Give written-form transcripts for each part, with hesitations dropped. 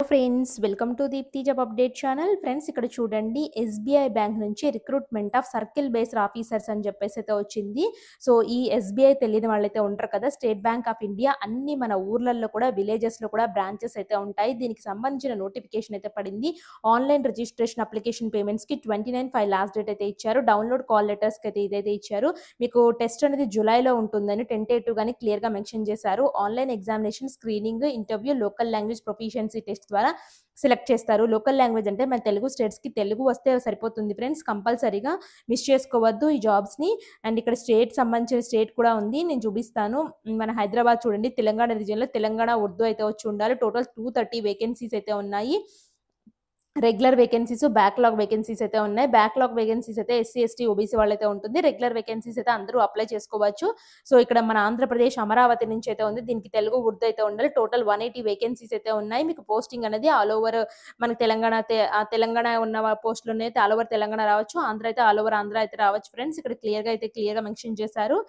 Friends welcome to Deepti job update channel. Friends ఇక్కడ చూడండి, SBI bank నుంచి recruitment of circle based officers అని చెప్పేసి అయితే వచ్చింది. సో ఈ ఎస్బీఐ తెలియని వాళ్ళైతే ఉంటారు కదా, స్టేట్ బ్యాంక్ ఆఫ్ ఇండియా అన్ని మన ఊర్లలో కూడా విలేజెస్లో కూడా బ్రాంచెస్ అయితే ఉంటాయి. దీనికి సంబంధించిన నోటిఫికేషన్ అయితే పడింది. ఆన్లైన్ రిజిస్ట్రేషన్ అప్లికేషన్ పేమెంట్స్కి 29/5 లాస్ట్ డేట్ అయితే ఇచ్చారు. డౌన్లోడ్ కాల్ లెటర్స్కి అయితే ఇదైతే ఇచ్చారు. మీకు టెస్ట్ అనేది జూలైలో ఉంటుందని టెంటేటివ్ గానీ క్లియర్గా మెన్షన్ చేశారు. Online examination, screening, interview, local language proficiency test ద్వారా సెలెక్ట్ చేస్తారు. లోకల్ లాంగ్వేజ్ అంటే మన తెలుగు స్టేట్స్కి తెలుగు వస్తే సరిపోతుంది ఫ్రెండ్స్, కంపల్సరీగా మిస్ చేసుకోవద్దు ఈ జాబ్స్ని. అండ్ ఇక్కడ స్టేట్ సంబంధించిన స్టేట్ కూడా ఉంది, నేను చూపిస్తాను. మన హైదరాబాద్ చూడండి, తెలంగాణ రీజియన్లో తెలంగాణ ఉర్దూ అయితే వచ్చి ఉండాలి. టోటల్ 230 వేకెన్సీస్ అయితే ఉన్నాయి. రెగ్యులర్ వేకెన్సీస్, బ్యాక్లాగ్ వేకెన్సీస్ అయితే ఉన్నాయి. బ్యాక్లాగ్ వేకెన్సీస్ అయితే ఎస్సీ ఎస్టీ ఓబీసీ వాళ్ళైతే ఉంటుంది. రెగ్యులర్ వేకెన్సీస్ అయితే అందరూ అప్లై చేసుకోవచ్చు. సో ఇక్కడ మన ఆంధ్రప్రదేశ్ అమరావతి నుంచి అయితే ఉంది. దీనికి తెలుగు ఉర్దూ అయితే ఉండాలి. టోటల్ 180 వేకెన్సీస్ అయితే ఉన్నాయి. మీకు పోస్టింగ్ అనేది ఆల్ ఓవర్ మనకి తెలంగాణ ఉన్న పోస్టులు అయితే ఆల్ ఓవర్ తెలంగాణ రావచ్చు, ఆంధ్ర అయితే ఆల్ ఓవర్ ఆంధ్ర అయితే రావచ్చు ఫ్రెండ్స్. ఇక్కడ క్లియర్గా మెన్షన్ చేశారు.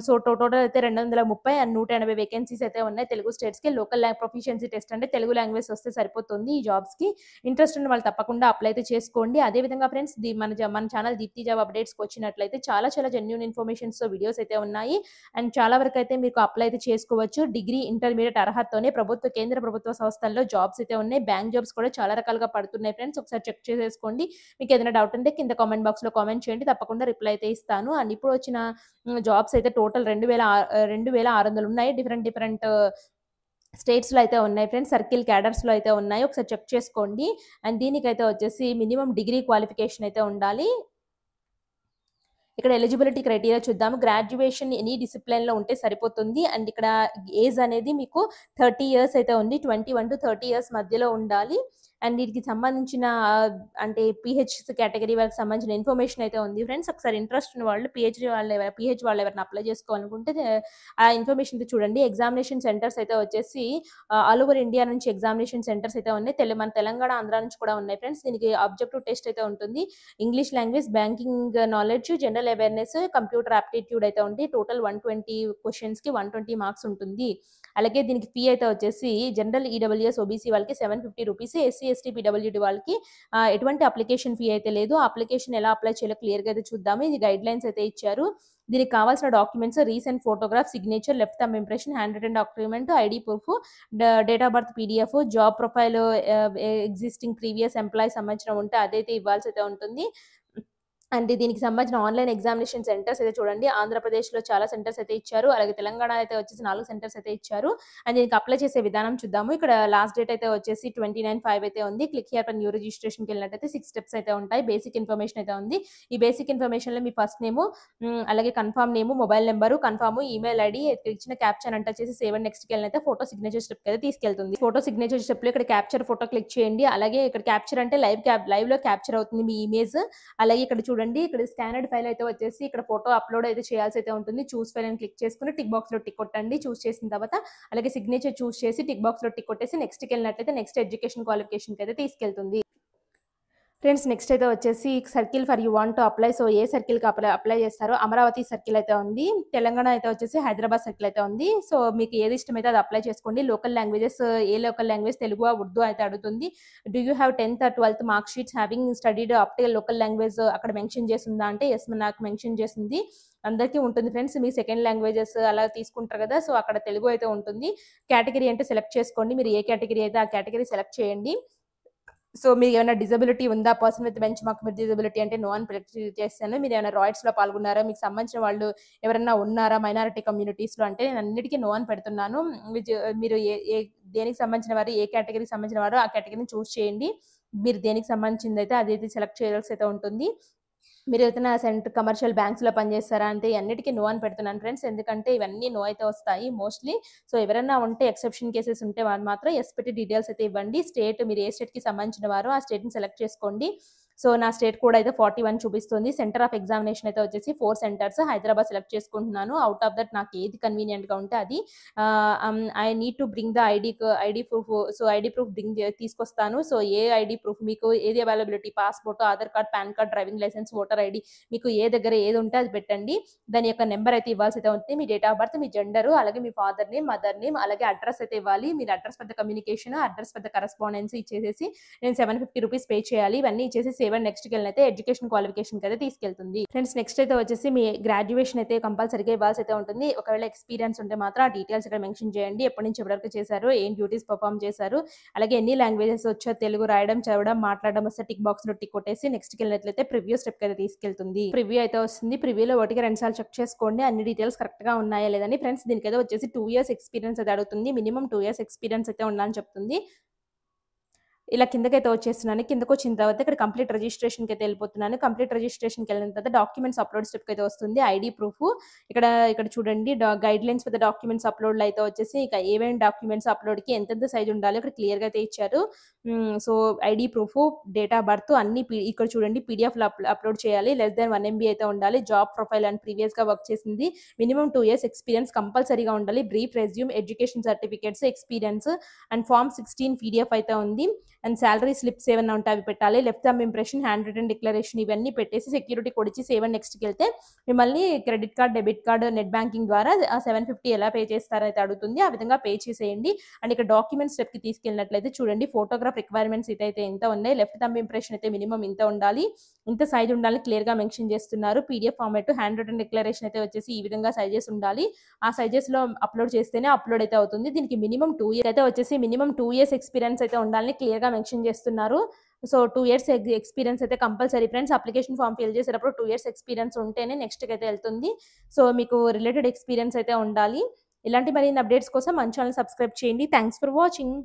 సో టోటల్ అయితే 230 అండ్ 180 వేకెన్సీస్ అయితే ఉన్నాయి తెలుగు స్టేట్స్కి. లోకల్ ప్రొఫిషియన్సీ టెస్ట్ అంటే తెలుగు లాంగ్వేజ్ వస్తే సరిపోతుంది ఈ జాబ్స్కి. ఇంట్రెస్ట్ ఉన్న వాళ్ళు తప్పకుండా అప్లై అయితే చేసుకోండి. అదేవిధంగా ఫ్రెండ్స్, మన ఛానల్ దీప్తి జాబ్ అప్డేట్స్కి వచ్చినట్లయితే చాలా జెన్యూన్ ఇన్ఫర్మేషన్స్తో వీడియోస్ అయితే ఉన్నాయి. అండ్ చాలా వరకు అయితే మీకు అప్లై అయితే చేసుకోవచ్చు. డిగ్రీ, ఇంటర్మీడియట్ అర్హతతోనే కేంద్ర ప్రభుత్వ సంస్థల్లో జాబ్స్ అయితే ఉన్నాయి. బ్యాంక్ జాబ్స్ కూడా చాలా రకాలుగా పడుతున్నాయి ఫ్రెండ్స్, ఒకసారి చెక్ చేసేసుకోండి. మీకు ఏదైనా డౌట్ ఉంటే కింద కామెంట్ బాక్స్లో కామెంట్ చేయండి, తప్పకుండా రిప్లై అయితే ఇస్తాను. అండ్ ఇప్పుడు వచ్చిన జాబ్స్ అయితే టోటల్ 2600 ఉన్నాయి. డిఫరెంట్ స్టేట్స్లో అయితే ఉన్నాయి ఫ్రెండ్స్. సర్కిల్ క్యాడర్స్లో అయితే ఉన్నాయి, ఒకసారి చెక్ చేసుకోండి. అండ్ దీనికైతే వచ్చేసి మినిమం డిగ్రీ క్వాలిఫికేషన్ అయితే ఉండాలి. ఇక్కడ ఎలిజిబిలిటీ క్రైటీరియా చూద్దాము. గ్రాడ్యుయేషన్ ఎనీ డిసిప్లిన్లో ఉంటే సరిపోతుంది. అండ్ ఇక్కడ ఏజ్ అనేది మీకు 30 ఇయర్స్ అయితే ఉంది. 21 to 30 ఇయర్స్ మధ్యలో ఉండాలి. అండ్ వీటికి సంబంధించిన అంటే పిహెచ్ కేటగిరీ వాళ్ళకి సంబంధించిన ఇన్ఫర్మేషన్ అయితే ఉంది ఫ్రెండ్స్. ఒకసారి ఇంట్రెస్ట్ ఉన్న వాళ్ళు పిహెచ్ వాళ్ళు ఎవరైనా అప్లై చేసుకోవాలనుకుంటే ఆ ఇన్ఫర్మేషన్ అయితే చూడండి. ఎగ్జామినేషన్ సెంటర్స్ అయితే వచ్చేసి ఆల్ ఓవర్ ఇండియా నుంచి ఎగ్జామినేషన్ సెంటర్స్ అయితే ఉన్నాయి. మన తెలంగాణ, ఆంధ్ర నుంచి కూడా ఉన్నాయి ఫ్రెండ్స్. దీనికి ఆబ్జెక్టివ్ టెస్ట్ అయితే ఉంటుంది. English language, banking knowledge, general awareness, computer aptitude అయితే ఉంది. టోటల్ 120 క్వశ్చన్స్కి 120 మార్క్స్ ఉంటుంది. అలాగే దీనికి ఫీ అయితే వచ్చేసి జనరల్ ఈడబ్ల్యూఎస్ ఓబీసీ వాళ్ళకి 750 రూపీస్, ఎస్సీ ఎస్టీ పీడబ్ల్యూడి వాళ్ళకి ఎటువంటి అప్లికేషన్ ఫీ అయితే లేదు. అప్లికేషన్ ఎలా అప్లై చేయాలో క్లియర్గా అయితే చూద్దాము. ఇది గైడ్ లైన్స్ అయితే ఇచ్చారు. దీనికి కావాల్సిన documents recent photograph, signature, left thumb impression, hand written document, ID proof, date of birth PDF, job profile, existing previous employee సంబంధించిన ఉంటే అదైతే ఇవ్వాల్సి అయితే ఉంటుంది. అంటే దీనికి సంబంధించిన ఆన్లైన్ ఎగ్జామినేషన్ సెంటర్స్ అయితే చూడండి, ఆంధ్రప్రదేశ్లో చాలా సెంటర్స్ అయితే ఇచ్చారు. అలాగే తెలంగాణ అయితే వచ్చేసి 4 సెంటర్స్ అయితే ఇచ్చారు. అండ్ దీనికి అప్లై చేసే విధానం చూద్దాము. ఇక్కడ లాస్ట్ డేట్ అయితే వచ్చేసి 29/5 అయితే ఉంది. క్లిక్ హియర్ ఫర్ న్యూ రిజిస్ట్రేషన్కి వెళ్ళినట్టయితే 6 స్టెప్స్ అయితే ఉంటాయి. బేసిక్ ఇన్ఫర్మేషన్ అయితే ఉంది. ఈ బేసిక్ ఇన్ఫర్మేషన్లో మీ ఫస్ట్ నేము, అలాగే confirm name, mobile number, confirm email ID, ఇచ్చిన క్యాప్చర్ అంటే చేసి సేవ్ అండ్ నెక్స్ట్కి వెళ్ళినైతే ఫోటో సిగ్నేచర్ స్టెప్ అయితే తీసుకెళ్తుంది. ఫోటో సిగ్నేచర్ స్టెప్లో ఇక్కడ క్యాప్చర్ ఫోటో క్లిక్ చేయండి. అలాగే ఇక్కడ క్యాప్చర్ అంటే లైవ్లో క్యాప్చర్ అవుతుంది మీ ఇమేజ్. అలాగే ఇక్కడ చూడండి, ఇక్కడ స్కానర్డ్ ఫైల్ అయితే వచ్చేసి ఇక్కడ ఫోటో అప్లోడ్ అయితే చేయాల్సి అయితే ఉంటుంది. చూస్ ఫైల్ అని క్లిక్ చేసుకుని టిక్ బాక్స్ లో టిక్ కొట్టండి. చూస్ చేసిన తర్వాత అలాగే సిగ్నేచర్ చూస్ చేసి టిక్ బాక్స్ లో టిక్ కొట్టేసి నెక్స్ట్కి వెళ్ళినట్లయితే నెక్స్ట్ ఎడ్యుకేషన్ క్వాలిఫికేషన్కి అయితే తీసుకెళ్తుంది. ఫ్రెండ్స్ నెక్స్ట్ అయితే వచ్చేసి circle for you want to apply. So ఏ సర్కిల్కి అప్లై చేస్తారో అమరావతి సర్కిల్ అయితే ఉంది. తెలంగాణ అయితే వచ్చేసి హైదరాబాద్ సర్కిల్ అయితే ఉంది. సో మీకు ఏది ఇష్టమైతే అది అప్లై చేసుకోండి. లోకల్ లాంగ్వేజెస్, ఏ లోకల్ లాంగ్వేజ్, తెలుగు ఉర్దూ అయితే అడుగుతుంది. Do you have 10th or 12th mark sheets having studied up to local language అక్కడ మెన్షన్ చేస్తుందా అంటే ఎస్, నాకు మెన్షన్ చేస్తుంది. అందరికీ ఉంటుంది ఫ్రెండ్స్. మీ సెకండ్ లాంగ్వేజెస్ అలా తీసుకుంటారు కదా, సో అక్కడ తెలుగు అయితే ఉంటుంది. కేటగిరీ అంటే సెలెక్ట్ చేసుకోండి. మీరు ఏ కేటగిరీ అయితే ఆ కేటగిరీ సెలెక్ట్ చేయండి. సో మీకు ఏమైనా డిజబిలిటీ ఉందా, person with bench mark with disability అంటే నో అని సెలెక్ట్ చేస్తాను. మీరు ఏమైనా రాయిట్స్లో పాల్గొన్నారా, మీకు సంబంధించిన వాళ్ళు ఎవరైనా ఉన్నారా మైనారిటీ కమ్యూనిటీస్లో అంటే నేను అన్నిటికీ నో అని పెడుతున్నాను. మీరు దేనికి సంబంధించిన వారు, ఏ కేటగిరీకి సంబంధించిన వారు ఆ కేటగిరీని చూస్ చేయండి. మీరు దేనికి సంబంధించింది అయితే అదైతే సెలెక్ట్ చేయాల్సి అయితే ఉంటుంది. మీరు ఏదైనా కమర్షియల్ బ్యాంక్స్లో పనిచేస్తారా అంటే అన్నిటికీ నో అని పెడుతున్నాను ఫ్రెండ్స్, ఎందుకంటే ఇవన్నీ నో అయితే వస్తాయి మోస్ట్లీ. సో ఎవరైనా ఉంటే ఎక్సెప్షన్ కేసెస్ ఉంటే వాళ్ళు మాత్రం ఎస్ పెట్టి డీటెయిల్స్ అయితే ఇవ్వండి. స్టేట్, మీరు ఏ స్టేట్కి సంబంధించిన వారో ఆ స్టేట్ని సెలెక్ట్ చేసుకోండి. సో నా స్టేట్ కోడ్ అయితే 41 చూపిస్తుంది. సెంటర్ ఆఫ్ ఎగ్జామినేషన్ అయితే వచ్చేసి 4 సెంటర్స్ హైదరాబాద్ సెలెక్ట్ చేసుకుంటున్నాను. ఔట్ ఆఫ్ దట్ నాకు ఏది కన్వీనియంట్‌గా ఉంటే అది. I need to bring the ID proof. So ID proof తీసుకొస్తాను. సో ఏ ఐడీ ప్రూఫ్ మీకు ఏది availability passport, Aadhaar card, PAN card, driving licence, voter ID మీకు ఏ దగ్గర ఏది ఉంటే అది పెట్టండి. దాని యొక్క నెంబర్ అయితే ఇవ్వాల్సి అయితే ఉంటుంది. మీ డేట్ ఆఫ్ బర్త్, మీ జెండర్, అలాగే మీ ఫాదర్ నేమ్, మదర్ నేమ్, అలాగే అడ్రస్ అయితే ఇవ్వాలి. మీరు అడ్రస్ పెద్ద కమ్యూనికేషన్, అడ్రస్ పెద్ద కరెస్పాండెన్స్ ఇచ్చేసేసి నేను 750 రూపీస్ పే చేయాలి. ఇవన్నీ ఇచ్చేసి సేవ్ అండ్ నెక్స్ట్‌కి వెళ్ళినైతే ఎడ్యుకేషన్ క్వాలిఫికేషన్‌కి అయితే తీసుకెళ్తుంది. ఫ్రెండ్స్ నెక్స్ట్ అయితే వచ్చేసి మీ గ్రాడ్యుయేషన్ అయితే కంపల్సరీగా ఇవ్వాల్సి అయితే ఉంటుంది. ఒకవేళ ఎక్స్పీరియన్స్ ఉంటే మాత్రం ఆ డీటెయిల్స్ ఇక్కడ మెన్షన్ చేయండి. ఎప్పటి నుంచి ఎప్పటివరకు చేశారు, ఏం డ్యూటీస్ పర్ఫార్మ్ చేశారు, అలాగే ఎన్ని లాంగ్వేజెస్ వచ్చో, తెలుగు రాయడం, చదవడం, మాట్లాడడం వస్తే టిక్ బాక్స్‌లో టిక్ కొట్టేసి నెక్స్ట్‌కి వెళ్ళినట్లయితే ప్రివ్యూ స్టెప్‌కి అయితే తీసుకెళ్తుంది. ప్రివ్యూ అయితే వస్తుంది. ప్రివ్యూలో ఒకటికి 2 సార్లు చెక్ చేసుకోండి అన్ని డీటెయిల్స్ కరెక్ట్‌గా ఉన్నాయా లేదని. ఫ్రెండ్స్ దీనికైతే వచ్చేసి 2 ఇయర్స్ ఎక్స్పీరియన్స్ అయితే అడుగుతుంది. మినిమమ్ 2 ఇయర్స్ ఎక్స్పీరియన్స్ అయితే ఉండాలని చెప్తుంది. ఇలా కిందకైతే వచ్చేస్తున్నాను. కిందకొచ్చిన తర్వాత ఇక్కడ కంప్లీట్ రిజిస్ట్రేషన్‌కి అయితే వెళ్ళిపోతున్నాను. కంప్లీట్ రిజిస్ట్రేషన్‌కి వెళ్ళిన తర్వాత డాక్యుమెంట్స్ అప్లోడ్ స్టెప్‌కి అయితే వస్తుంది. ఐడీ ప్రూఫ్ ఇక్కడ చూడండి గైడ్‌లైన్స్ ఫర్ ద డాక్యుమెంట్స్ అప్లోడ్‌లో అయితే వచ్చేసి ఇక ఏమేం డాక్యుమెంట్స్ అప్లోడ్‌కి ఎంతెంత సైజ్ ఉండాలో ఇక్కడ క్లియర్‌గా అయితే ఇచ్చారు. So ID proof, date of birth అన్ని ఇక్కడ చూడండి పీడీఎఫ్‌లో అప్లోడ్ చేయాలి. లెస్ దాన్ 1 ఎంబీ అయితే ఉండాలి. జాబ్ ప్రొఫైల్ అండ్ ప్రీవియస్‌గా వర్క్ చేసింది. మినిమమ్ 2 ఇయర్స్ ఎక్స్పీరియన్స్ కంపల్సరీగా ఉండాలి. Brief resume, education certificates, experience and form 16 PDF అయితే ఉంది. అండ్ సాలరీ స్లిప్స్ ఏమన్నా ఉంటే అవి పెట్టాలి. Left thumb impression, hand written declaration ఇవన్నీ పెట్టేసి సెక్యూరిటీ కోడ్ ఇచ్చి సేవ్ అండ్ నెక్స్ట్‌కి వెళ్తే మిమ్మల్ని credit card, debit card, net banking ద్వారా ఆ 750 ఎలా పే చేస్తారైతే అడుగుతుంది. ఆ విధంగా పే చేసేయండి. అండ్ ఇక్కడ డాక్యుమెంట్ స్టెప్‌కి తీసుకెళ్ళినట్లయితే చూడండి ఫోటోగ్రాఫ్ రిక్వైర్మెంట్స్ అయితే ఎంత ఉన్నాయి. లెఫ్ట్ థంబ్ ఇంప్రెషన్ అయితే మినిమమ్ ఇంత ఉండాలి. ఇంత సైజ్ ఉండాలని క్లియర్‌గా మెన్షన్ చేస్తున్నారు. PDF format, hand written declaration అయితే వచ్చేసి ఈ విధంగా సైజెస్ ఉండాలి. ఆ సైజెస్‌లో అప్లోడ్ చేస్తేనే అప్లోడ్ అయితే అవుతుంది. దీనికి మినిమమ్ 2 ఇయర్స్ అయితే వచ్చేసి మినిమమ్ 2 ఇయర్స్ ఎక్స్పీరియన్స్ అయితే ఉండాలని క్లియర్‌గా మెన్షన్ చేస్తున్నారు. సో 2 ఇయర్స్ ఎక్స్పీరియన్స్ అయితే compulsory friends. Application form fill చేసేటప్పుడు 2 ఇయర్స్ ఎక్స్పీరియన్స్ ఉంటేనే నెక్స్ట్‌కి అయితే వెళ్తుంది. సో మీకు రిలేటెడ్ ఎక్స్పీరియన్స్ అయితే ఉండాలి. ఇలాంటి మరిన్ని అప్డేట్స్ కోసం మన ఛానెల్ సబ్స్క్రైబ్ చేయండి. Thanks for watching.